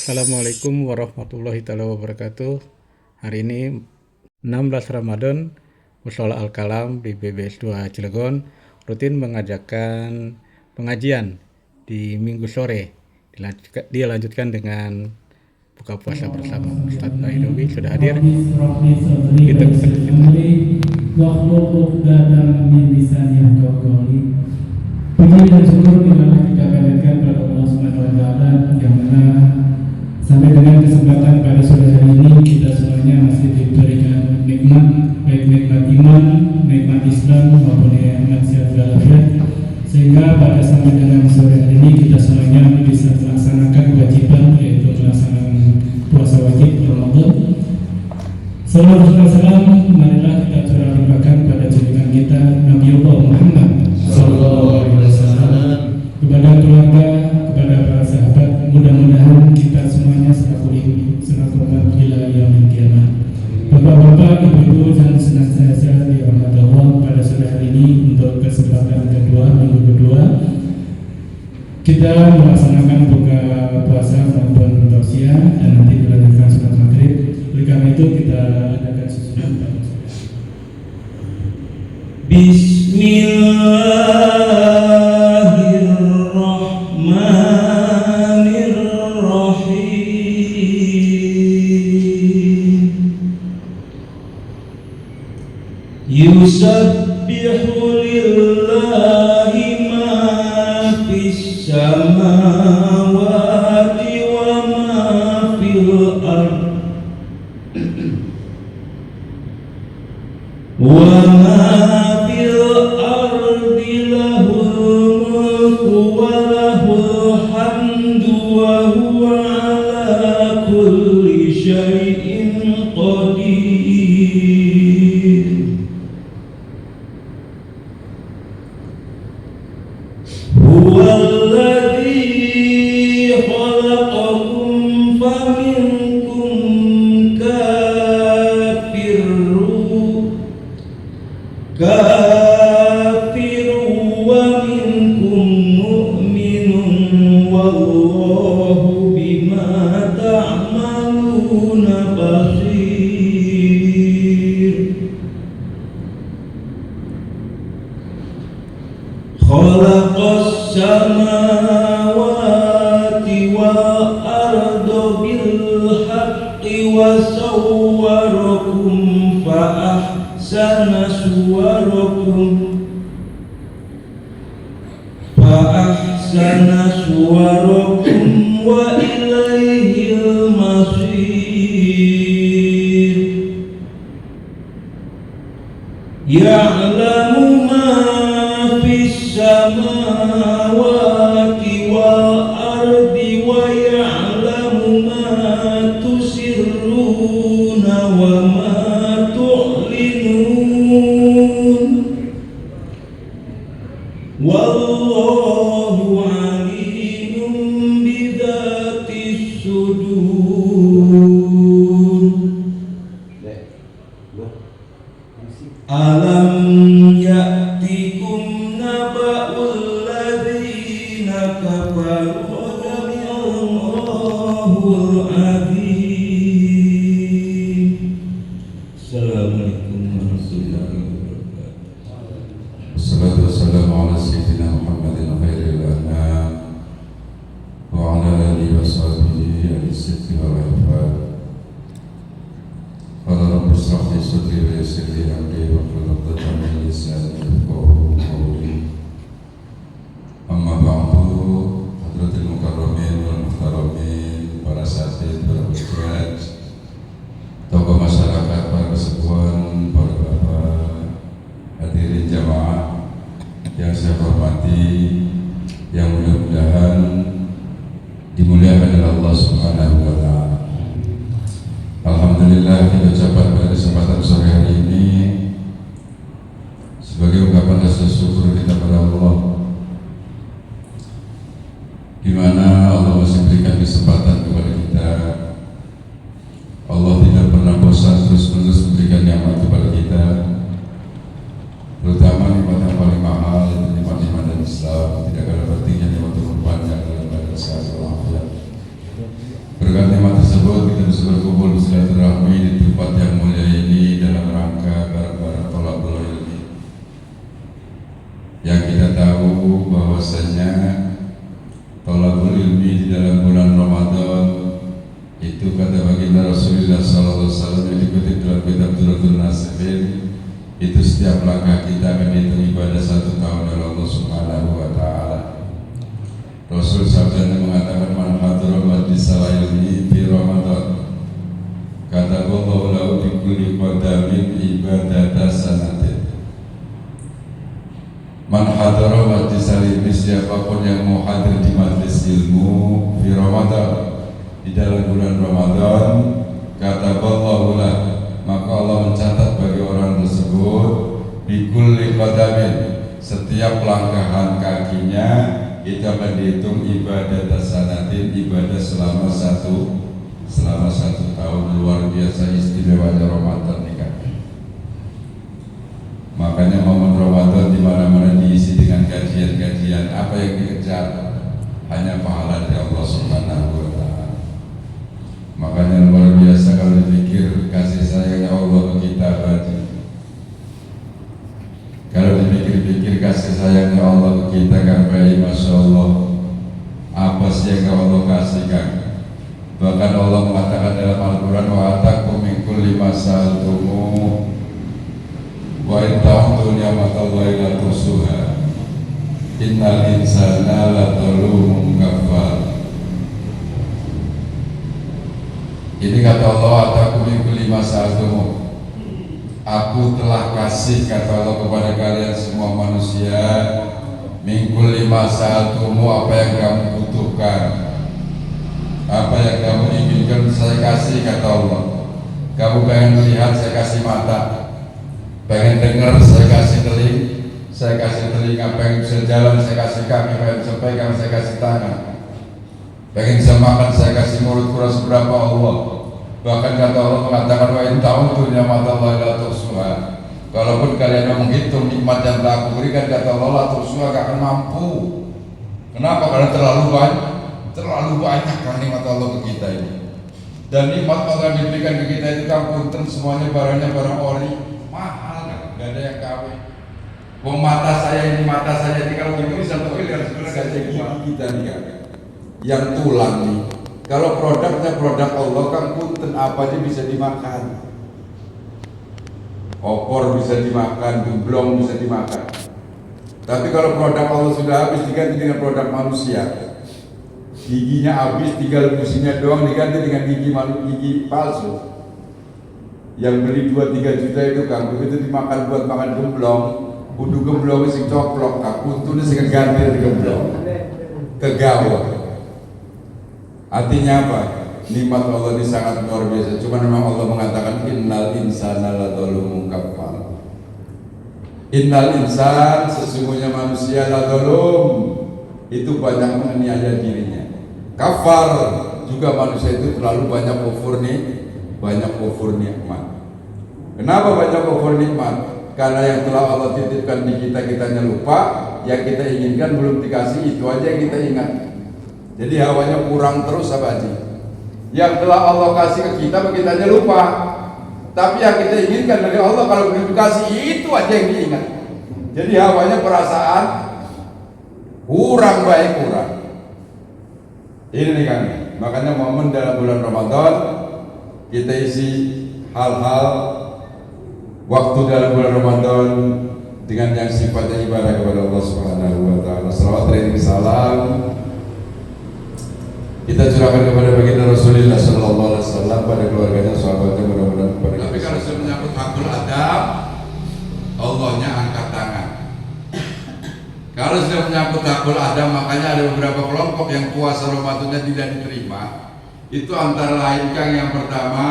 Assalamualaikum warahmatullahi wabarakatuh. Hari ini 16 Ramadan, Mushola Al-Kalam di BBS 2 Cilegon rutin mengajarkan pengajian di minggu sore. Dilanjutkan dengan buka puasa bersama. Ustadz Baidowi sudah hadir. Kita puji dan syukur dimana kita panjatkan kepada Allah Subhanahu wa Ta'ala yang mana sampai dengan kesempatan pada sore hari ini kita semuanya masih diberikan nikmat, baik nikmat iman, nikmat Islam maupun nikmat sehat walafiat, sehingga pada sampai dengan sore hari ini kita semuanya bisa melaksanakan kewajiban, yaitu melaksanakan puasa wajib Ramadan. Salam, marilah kita curahkan pada junjungan kita Nabi Allah Muhammad Sallallahu Alaihi Wasallam, kepada keluarga, kepada para sahabat. Mudah-mudahan kita semuanya selaku umat ila yaumil qiyamah. Bapak-bapak, ibu-ibu yang senantiasa dirahmati Allah, pada sore hari ini untuk kesempatan kedua, minggu kedua, kita melaksanakan buka puasa maupun tausiah dan nanti dilanjutkan sholat maghrib. Oleh karena itu kita adakan susunan pada sore hari. Bismillahirrahmanirrahim. Yusabbihu lillahi ma fis samawati wa ma fil ardh wa ma fil ardi lahul mulku wa lahul hamdu wa huwa ala kulli syai'in qadir. Huwa alladhi khalaqakum faminkum kafiru wa minkum mu'minun wallahu bima ta'maluna basir. Khalaqas samawati wal arda bil haqqi wa sawwarakum fa ahsana suwarakum wa ilaihil masir. Ya'lamu ma fis samawati wal ardi wa ya'lamu ma tusirruna wa ma tu'linun. Wallahu alimun bidatis sudur. Alam ya'tikum naba'ul ladzina kafaru Allahul azim. Assalamualaikum warahmatullahi wabarakatuh. Wassalatu wassalamu ala sayyidina Muhammadin khairil anam wa ala alihi wa sahbihi al-sidqi wa al-ifad. Qala rabbi ishrah li sadri wa yassir li amri wahlul 'uqdatam min lisani yafqahu qawli. Amma ba'du, hadratil mukarramin wal muhtaramin, para satid, para ustaz, tokoh masyarakat, para kesepuhan, para bapak, hadirin jamaah yang saya hormati, yang mudah-mudahan dimuliakan oleh Allah Subhanahu wa Ta'ala. Alhamdulillah, kita ucapkan pada kesempatan sore hari ini sebagai ungkapan rasa syukur kita pada Allah, di mana Allah masih berikan kesempatan kepada kita. Allah tidak pernah bosan terus-menerus memberikan nikmat kepada kita, terutama nikmat yang paling mahal, nikmat-nikmat dan Islam. Tidak ada artinya nikmat yang panjang dalam keadaan sehat walafiat. tahu bahwasanya thalabul ilmi di dalam bulan Ramadan itu kata baginda Rasulullah SAW yang dikutip dalam kitab Durratun Nasibin, itu setiap langkah kita akan dihitung ibadah 1 tahun oleh Allah Subhanahu wa Ta'ala. Rasul sabdanya mengatakan man hadara majlisal ilmi fi Ramadan kata Allah lahu bi kulli qadamin ibadata sanatin. Man hadara majlisal ilmi, siapapun yang mau hadir di majlis ilmu fi Ramadan, di dalam bulan Ramadan, kata Allah, maka Allah mencatat bagi orang tersebut bikulli qadamin, setiap langkahan kakinya itu akan dihitung ibadah tasanatin, ibadah selama satu tahun. Luar biasa istimewanya Ramadan nih kan. Makanya momen Ramadan di mana-mana diisi dengan kajian-kajian. Apa yang dikejar? Hanya pahala dari Allah Subhanahu wa Ta'ala. Makanya luar biasa kalau dipikir kasih sayangnya Allah ke kita tadi. Kalau dipikir-pikir kasih sayangnya Allah ke kita kan baik, Masya Allah. Apa sih yang Allah kasihkan? Bahkan Allah mengatakan dalam Al-Quran, wa atakum min kulli ma sa'altumu wa in ta'uddu ni'matallahi la tuhsuha innal insana ladzalumun kafar. Ini kata Allah, ataku min kulli ma sa'altumu, aku telah kasih, kata Allah, kepada kalian semua manusia, min kulli ma sa'altumu, apa yang kamu butuhkan, apa yang kamu inginkan saya kasih, kata Allah. Kamu pengen melihat, saya kasih mata. Pengen dengar, saya kasih telinga. Pengen bisa jalan, saya kasih kaki. Pengen bisa pegang, saya kasih tangan. Pengen bisa makan, saya kasih mulut kurang seberapa Allah. Bahkan kata Allah mengatakan, wa in ta'uddu ni'matallahi la tuhsuha. Kalaupun kalian menghitung nikmat yang telah aku berikan, kata Allah, la tuhsuha, gak akan mampu. Kenapa? Karena terlalu banyak kan nikmat Allah ke kita ini. Dan nikmat Allah yang diberikan ke kita itu kan punten semuanya barangnya barang ori, mahal kan, gak ada yang kawin. Mata saya ini kalau ini bisa terlihat sebenarnya gajah gigi kita nih kan, yang tulang nih. Kalau produknya produk Allah kan punten apa aja bisa dimakan. Opor bisa dimakan, gemblong bisa dimakan. Tapi kalau produk Allah sudah habis diganti dengan produk manusia. Giginya habis, tinggal fungsinya doang diganti dengan gigi palsu. Yang beli 2-3 juta itu kan begitu dimakan buat makan gemblong, kudu gemblong sing coplok, kuntune sing ganti dari gemblong. Kegawa. Artinya apa? Nikmat Allah ini sangat luar biasa. Cuma memang Allah mengatakan innal insana ladzalumun kafar. Innal insan, sesungguhnya manusia ladzalim, itu banyak menganiaya dirinya. Kafar, juga manusia itu terlalu banyak kufur nikmat. Kenapa banyak kufur nikmat? Karena yang telah Allah titipkan di kitanya lupa, yang kita inginkan belum dikasih, itu aja yang kita ingat. Jadi hawanya kurang terus apa aja. Yang telah Allah kasih ke kitanya lupa. Tapi yang kita inginkan dari Allah kalau belum dikasih, itu aja yang diingat. Jadi hawanya perasaan kurang. Ini nih kan, makanya momen dalam bulan Ramadan kita isi hal-hal waktu dalam bulan Ramadan dengan yang sifatnya ibadah kepada Allah Subhanahu wa Ta'ala. Salawat dan salam kita curahkan kepada baginda Rasulullah Sallallahu Alaihi Wasallam, pada keluarganya, sahabatnya, mudah-mudahan kepada kita. Tapi kalau sudah menyangkut hakul adab, Allahnya angkat tangan. Kalau sudah menyangkut hakul adab, makanya ada beberapa kelompok yang puasa Ramadannya tidak diterima. Itu antara lain kan yang pertama,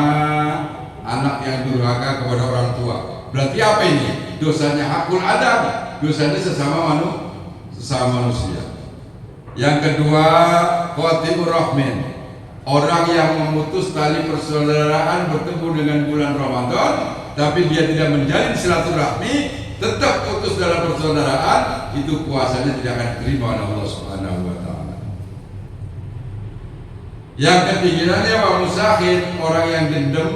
anak yang durhaka kepada orang tua. Berarti apa ini? Dosanya hakul adab, dosanya sesama manusia. Yang kedua, qati'ur rahmin, orang yang memutus tali persaudaraan bertemu dengan bulan Ramadan, tapi dia tidak menjalin silaturahmi, tetap putus dalam persaudaraan, itu puasanya tidak akan diterima oleh Allah Subhanahu wa Ta'ala. Yang ketiganya wa musakhid, orang yang dendam,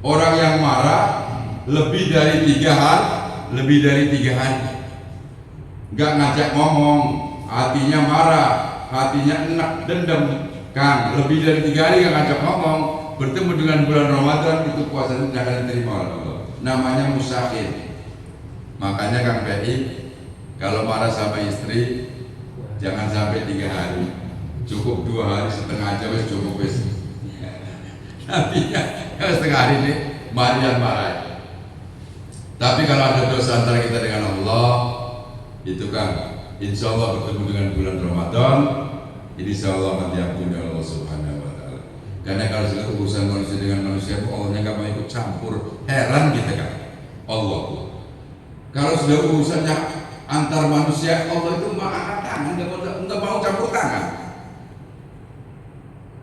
orang yang marah lebih dari 3 hari. nggak ngajak ngomong, hatinya marah, hatinya enak, dendam. Kang, lebih dari 3 hari nggak ngajak ngomong, bertemu dengan bulan Ramadan, itu puasanya tidak akan diterima oleh Allah. Namanya musafir. Makanya Kang PI, kalau marah sama istri, jangan sampai 3 hari, cukup 2 hari setengah aja wes cukup wes. Nantinya kalau setengah hari ini marian marah. Tapi kalau ada dosa antara kita dengan Allah, itu kan insya Allah bertemu dengan bulan Ramadan, insya Allah akan diampuni oleh Allah Subhanahu Wa Taala. Karena kalau segala urusan manusia dengan manusia itu Allahnya nggak mau ikut campur, heran kita kan Allah. Kalau sudah urusannya antar manusia, Allah itu mau angkat tangan, nggak mau campur tangan.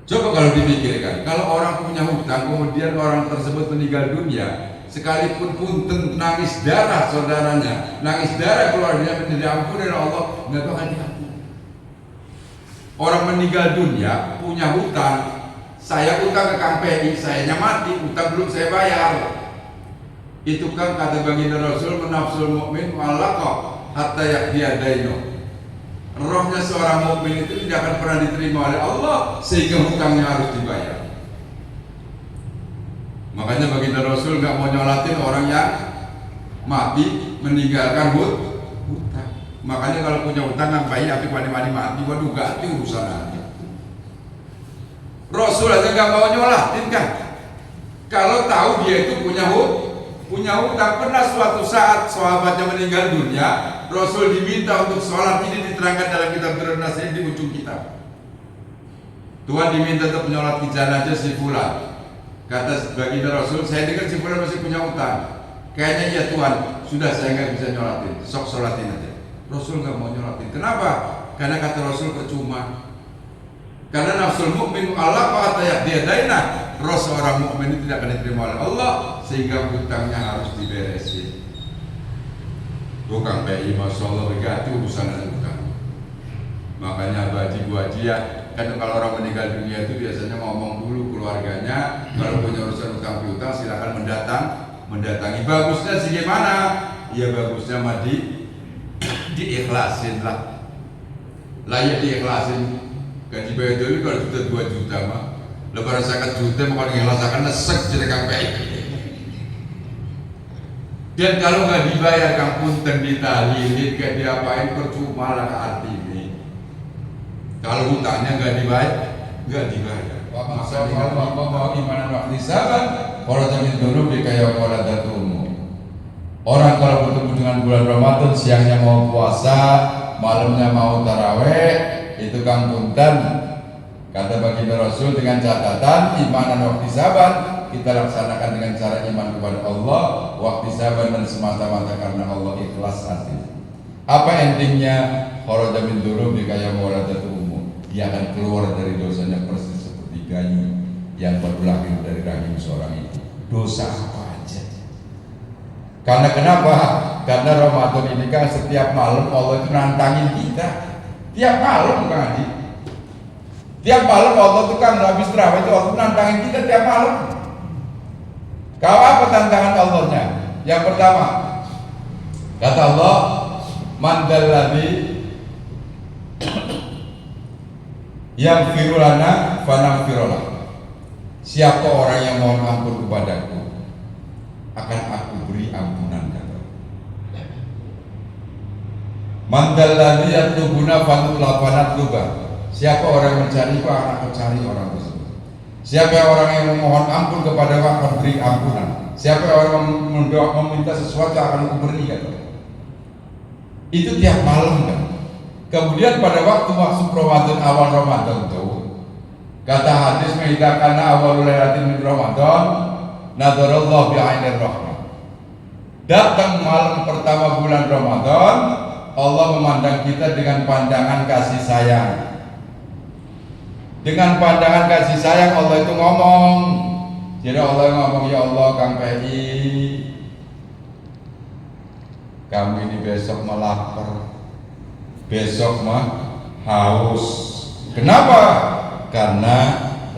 Coba kalau dipikirkan, kalau orang punya hutang, kemudian orang tersebut meninggal dunia, sekalipun punten nangis darah saudaranya, nangis darah keluarganya menjadi ampun oleh Allah, nggak bakal diampuni. Orang meninggal dunia punya hutang, saya hutang ke Kang PI, sayanya mati, hutang belum saya bayar. Itu kan kata baginda Rasul, menafsul mukmin malaqa hatta yaqdiya daino. Rohnya seorang mukmin itu tidak akan pernah diterima oleh Allah sehingga hutangnya harus dibayar. Makanya baginda Rasul nggak mau nyolatin orang yang mati meninggalkan hutang. Makanya kalau punya hutang ngapain tapi mani mati, waduh ganti urusan aja. Rasul aja nggak mau nyolatin kan? Kalau tahu dia itu punya hutang. Pernah suatu saat sahabatnya meninggal dunia, Rasul diminta untuk sholat. Ini diterangkan dalam kitab An-Nasih di ujung kitab. Tuhan diminta untuk menyolat jenazah si fulan. Kata baginda Rasul, saya dengar si fulan masih punya hutang. Kayaknya ya Tuhan, sudah saya nggak bisa nyolatin, sok sholatin aja. Rasul nggak mau nyolatin. Kenapa? Karena kata Rasul percuma. Karena nafsul mukmin Allah kata ya dia daina. Roh seorang mukmin itu tidak akan diterima oleh Allah sehingga hutangnya harus diberesin. Tukang PI, masya Allah berganti urusan dengan hutang. Makanya Haji Bu Haji ya, kan kalau orang meninggal dunia itu biasanya ngomong dulu keluarganya, kalau punya urusan hutang piutang silakan mendatangi. Bagusnya sih gimana? Ya bagusnya mah diikhlasin lah. Layak diikhlasin. Gaji bayar dulu kalau sudah 2 juta mah, lebaran 50 juta mau ngihlasakan nesek jadi Kang PI. Dan kalau nggak dibayar Kang punten ditahlilin kayak diapain percuma lah arti ini. Kalau hutangnya nggak dibayar. Masa kalau mau imanan waktu saban, kalau jamin dulu dikaya pola datumu. Orang kalau bertemu dengan bulan Ramadan, siangnya mau puasa, malamnya mau taraweh, itu Kang punten. Kata baginda Rasul dengan catatan imanan waktu saban kita laksanakan dengan cara iman kepada Allah, waktu saban dan semata-mata karena Allah ikhlas hati. Apa endingnya? Kharaja min dzunub dikaya waladatu umum. Dia akan keluar dari dosanya persis seperti bayi yang baru lahir dari rahim seorang ibu. Dosa apa aja? Karena kenapa? Karena Ramadan ini kan setiap malam Allah itu nantangin kita. Tiap malam Kang Haji. Tiap malam Allah itu kan habis terawih itu Allah nantangin kita tiap malam. Kau apa tantangan Allahnya? Yang pertama, kata Allah, mandalladzi yang firulana fanamfirolah. Siapa orang yang mohon ampun kepadaku, akan aku beri ampunan. Mandalladzi yatlubuna fanatluba. Siapa orang yang mencari aku akan aku cari orang tersebut. Siapa orang yang memohon ampun kepada aku akan beri ampunan. Siapa orang yang meminta sesuatu akan aku beri kan. Itu tiap malam kan. Kemudian pada waktu masuk Ramadan, awal Ramadan tuh kata hadis mengatakan awal lailatin min Ramadan nadarallahu bi'ainir rahmah. Datang malam pertama bulan Ramadan, Allah memandang kita dengan pandangan kasih sayang. Dengan pandangan kasih sayang Allah itu ngomong. Jadi Allah ngomong, ya Allah Kang PI, kamu ini besok melapar, besok mah haus. Kenapa? Karena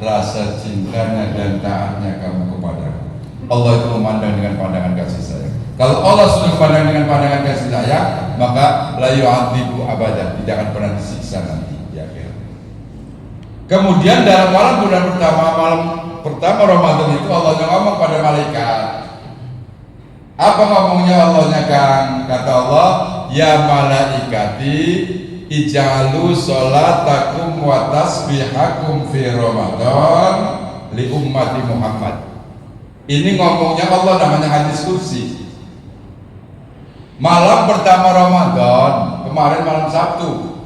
rasa cintanya dan taatnya kamu kepada Allah itu memandang dengan pandangan kasih sayang. Kalau Allah sudah pandang dengan pandangan kasih sayang, maka la yu'adzibu abadan, tidak akan pernah disiksa nanti di akhirat. Kemudian dalam bulan pertama Ramadan itu Allah ngomong pada malaikat. Apa ngomongnya Allahnya Kang? Kata Allah, ya malaikati ij'alu sholatakum wa tasbihakum fi Ramadan li ummati Muhammad. Ini ngomongnya Allah, namanya hadis kursi. Malam pertama Ramadan, kemarin malam Sabtu,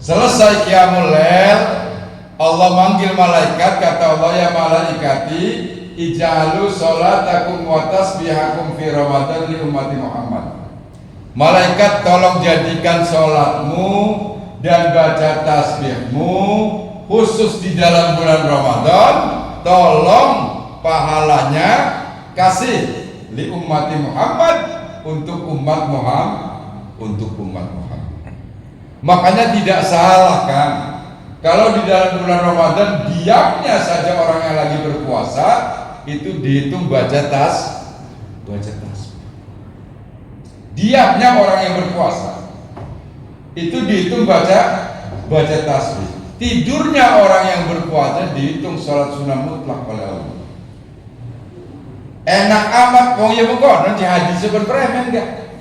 selesai Qiyamul Lail, Allah manggil malaikat, kata Allah, ya malaikati ij'alu sholatakum wa tasbihakum fi Ramadan li ummati Muhammad. Malaikat, tolong jadikan sholatmu dan baca tasbihmu khusus di dalam bulan Ramadan, tolong pahalanya kasih li ummati Muhammad, untuk umat Muhammad. Makanya tidak salah kan kalau di dalam bulan Ramadan diamnya saja orang yang lagi berpuasa itu dihitung baca tasbih. Diamnya orang yang berpuasa itu dihitung baca tasbih. Tidurnya orang yang berpuasa dihitung sholat sunnah mutlak oleh Allah. Enak amat, wong ya mengkonon di hadis berpremen enggak?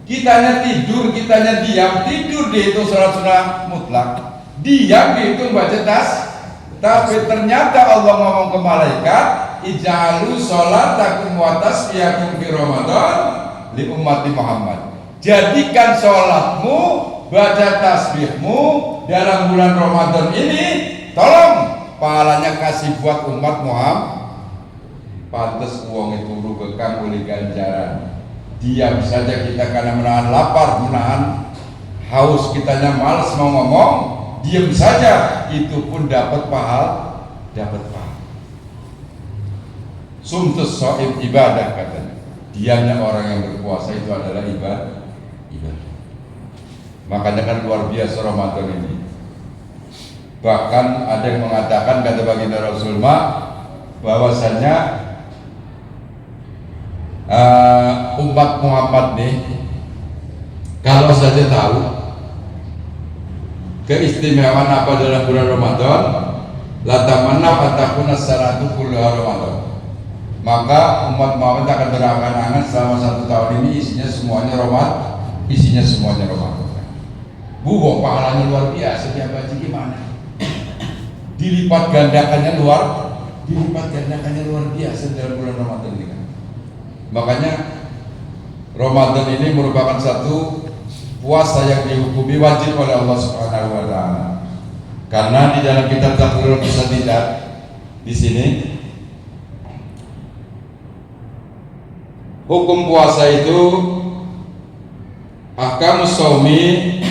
Kitanya tidur, kitanya diam. Tidur dihitung sholat sunnah mutlak, diam dihitung baca tapi ternyata Allah ngomong ke malaikat, ij'alu sholatakum wa tasbihakum fi Ramadan li ummati Muhammad. Jadikan sholatmu, baca tasbihmu dalam bulan Ramadan ini, tolong pahalanya kasih buat umat Muhammad. Pantes uang itu rugekang oleh ganjaran. Diam saja kita karena menahan lapar, menahan haus, kitanya malas mau ngomong, diam saja itu pun dapat pahala. Sumtus shaim ibadah katanya. Diamnya orang yang berpuasa itu adalah ibadah. Makanya kan luar biasa Ramadan ini. Bahkan ada yang mengatakan, kata baginda Rasulullah, bahwasanya umat Muhammad nih kalau saja tahu keistimewaan apa dalam bulan Ramadan, latamanna fatakuna salatu kulluha Ramadan, maka umat Muhammad akan berangan-angan selama 1 tahun ini isinya semuanya Ramadan. Bu, pahalanya luar biasa, dia baca gimana? Dilipat gandakannya luar biasa dalam bulan Ramadan ini. Makanya Ramadan ini merupakan satu puasa yang dihukumi wajib oleh Allah Subhanahu wa taala. Karena di dalam kitab Taqrirul Musadidat di sini hukum puasa itu ahkamus shaumi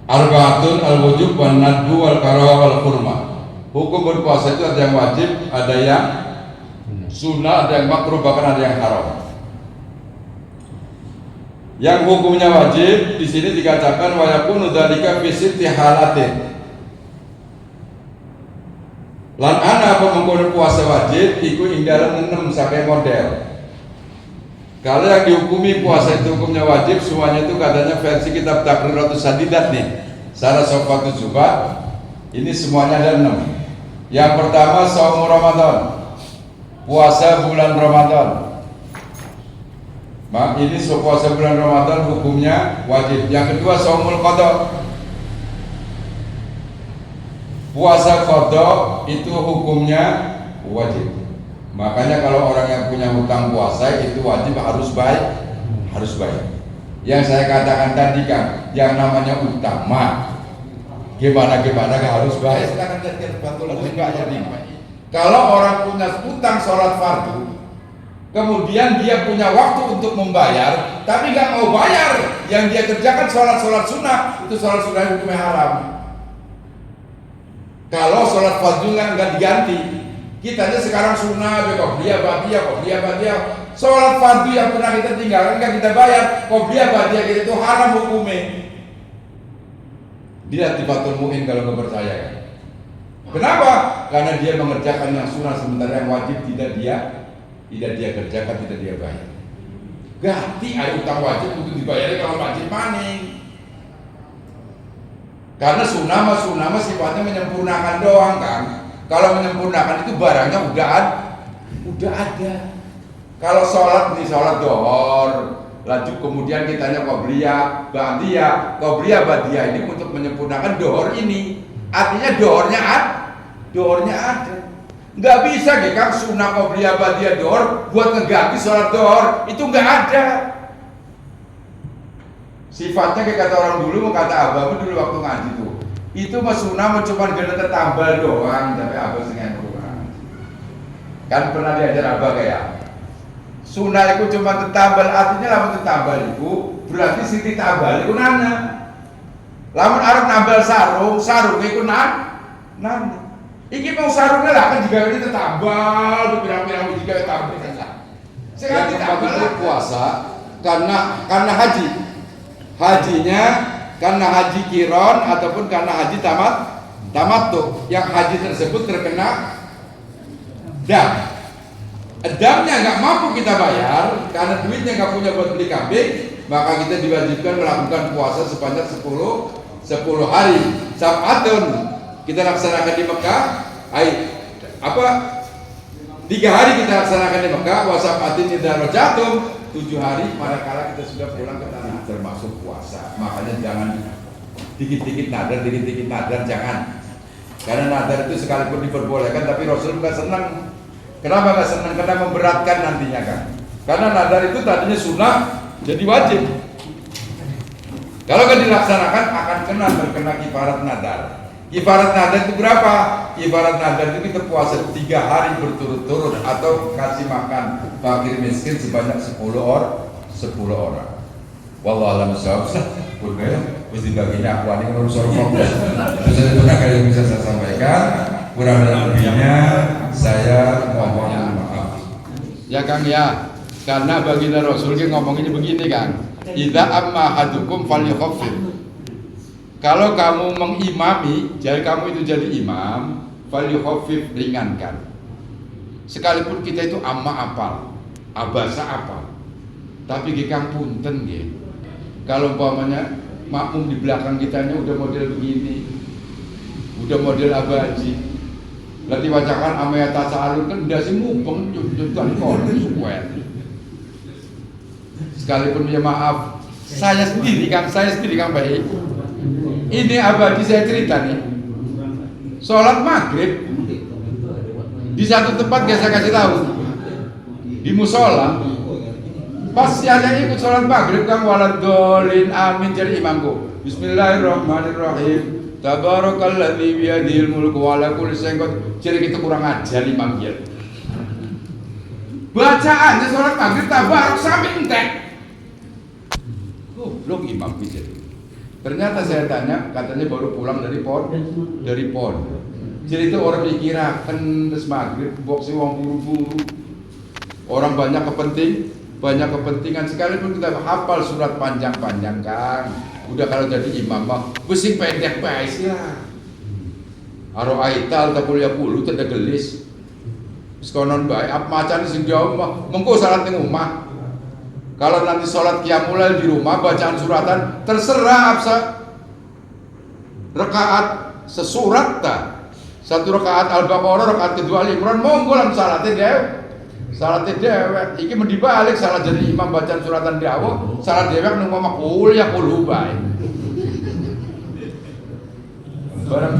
arbaatun al-wujub wan nadbu wal karaha wal hurmah. Hukum berpuasa itu ada yang wajib, ada yang sunnah, ada yang makruh, bahkan ada yang haram. Yang hukumnya wajib di sini dikatakan wa yakunu dzalika fi sitti halatin. Lan ana apa mengkono puasa wajib iku ing dalem 6 sampai model. Kalau yang dihukumi puasa itu hukumnya wajib, semuanya itu katanya versi kitab Taqrirul Musadidat nih. Syarah Sofatul Zubat ini semuanya ada 6. Yang pertama shaum Ramadan, puasa bulan Ramadan. Ini puasa bulan Ramadan hukumnya wajib. Yang kedua shaumul qada. Puasa qada itu hukumnya wajib. Makanya kalau orang yang punya hutang puasa itu wajib harus bayar. Yang saya katakan tadi kan, yang namanya utang gimana harus bayar. Silakan lihat betul kalau orang punya utang sholat fardu, kemudian dia punya waktu untuk membayar, tapi nggak mau bayar, yang dia kerjakan sholat sunnah, itu sholat sunnah hukumnya haram. Kalau sholat fardu nggak diganti, kita aja sekarang sunnah, qobliyah, ba'diyah. Sholat fardu yang pernah kita tinggalkan nggak kita bayar, qobliyah, ba'diyah kita itu haram hukumnya. Lihat di Fathul Mu'in kalau nggak percaya. Kenapa? Karena dia mengerjakan yang sunnah sementara yang wajib tidak dia kerjakan, tidak dia bayar. Ganti air utang wajib untuk dibayar kalau wajib maning. Karena sunnah sifatnya menyempurnakan doang kan. Kalau menyempurnakan itu barangnya udah ada. Kalau sholat dohor, lanjut kemudian kitanya qobliyah, ba'diyah ini untuk menyempurnakan dohor ini. Artinya dohornya ada. Nggak bisa Kang sunnah qobliyah ba'diyah dohor buat ngeganti sholat dohor, itu nggak ada. Sifatnya kayak kata orang dulu, kata abah dulu waktu ngaji tuh, itu mah sunnah cuma gana tertambal doang, tapi abah sengaja kan pernah diajar abah kayak sunnah itu cuma tertambal, artinya lamun tertambal itu berarti siti tambal itu nana. Lamun arep nambal sarung itu nana. Iki mau sarungnya lah kan jika ini tertambal, pirang-pirang jika tambal kan. Sekarang ditambal puasa karena haji. Hajinya karena haji kiron ataupun karena haji tamattu. Yang haji tersebut terkena dam. Damnya nggak mampu kita bayar karena duitnya nggak punya buat beli kambing, maka kita diwajibkan melakukan puasa sepanjang 10 hari. Sab'atun kita laksanakan di Mekah, 3 hari kita laksanakan di Mekah, wa sab'atin idza rajatum, 7 hari manakala kita sudah pulang ke tanah, termasuk puasa. Makanya jangan dikit-dikit nadar jangan. Karena nadar itu sekalipun diperbolehkan tapi Rasul nggak senang. Kenapa nggak senang? Karena memberatkan nantinya kan. Karena nadar itu tadinya sunnah jadi wajib. Kalau nggak dilaksanakan akan terkena kifarat nadar. Kifarat nadar itu berapa? Kifarat nadar itu kita puasa 3 hari berturut-turut atau kasih makan fakir miskin sebanyak 10 orang. Wallahu a'lam bishawab. Wis dibaginya aku ini ngurus fokus. Itu saja yang bisa saya sampaikan. Kurang dan lebihnya saya mohon maaf. Ya Kang ya, karena baginda Rasul ngomonginnya begini Kang. Idza amma hadukum falyukhaffif. Kalau kamu mengimami, jadi kamu itu jadi imam, falyukhaffif, ringankan. Sekalipun kita itu amma apal, abasa apal. Tapi Kang punten nggih. Kalau umpamanya makmum di belakang kitanya udah model begini, udah model abaji, lah diwacakan amaya tasa'alun kan udah sih mumpeng jutaan konon suwen. Sekalipun ya maaf, saya sendiri Kang baik. Ini abadi saya cerita nih. Sholat maghrib di satu tempat saya kasih tahu di musola. Pas saya ikut sholat maghrib Kang waladolin amin jadi imamku. Bismillahirrahmanirrahim. Tabarakalladzi biyadihil mulku wa ala kulli syai'in qadir. Jadi kita kurang ajar imam dia. Bacaannya sholat maghrib tabarak sampai entek. Belum imam bisa. Ternyata saya tanya, katanya baru pulang dari pon. Jadi itu orang dikirakan terus maghrib boksi wong buru-buru. Orang banyak kepentingan sekalipun kita hafal surat panjang-panjang Kang. Udah kalau jadi imam mah besi pendek bae sih lah. Aro aital ta kuliah puluh tenda gelis. Wis konon bae ap macan sing jauh mah mengko salat ning omah. Kalau nanti sholat qiyamul di rumah bacaan suratan terserah apsa rakaat sesurat ta. Satu rakaat Al-Baqarah, rakaat kedua Al-Imran monggo lan salate dewek. Iki mendibalik salah jadi imam bacaan suratan dawuh, salah dewek nang omah kuliah puluh bae. Barang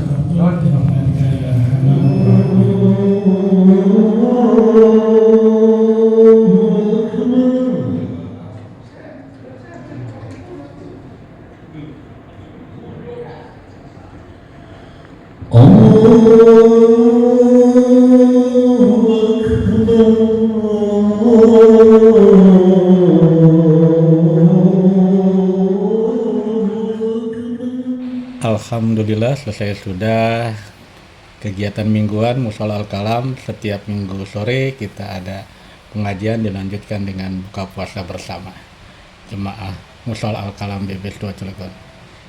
Alhamdulillah selesai sudah kegiatan mingguan Mushola Al-Kalam. Setiap minggu sore kita ada pengajian dilanjutkan dengan buka puasa bersama jemaah Mushola Al-Kalam BBS 2 Cilegon.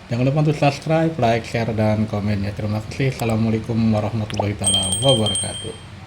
Jangan lupa untuk subscribe, like, share, dan komen ya. Terima kasih. Assalamualaikum warahmatullahi wabarakatuh.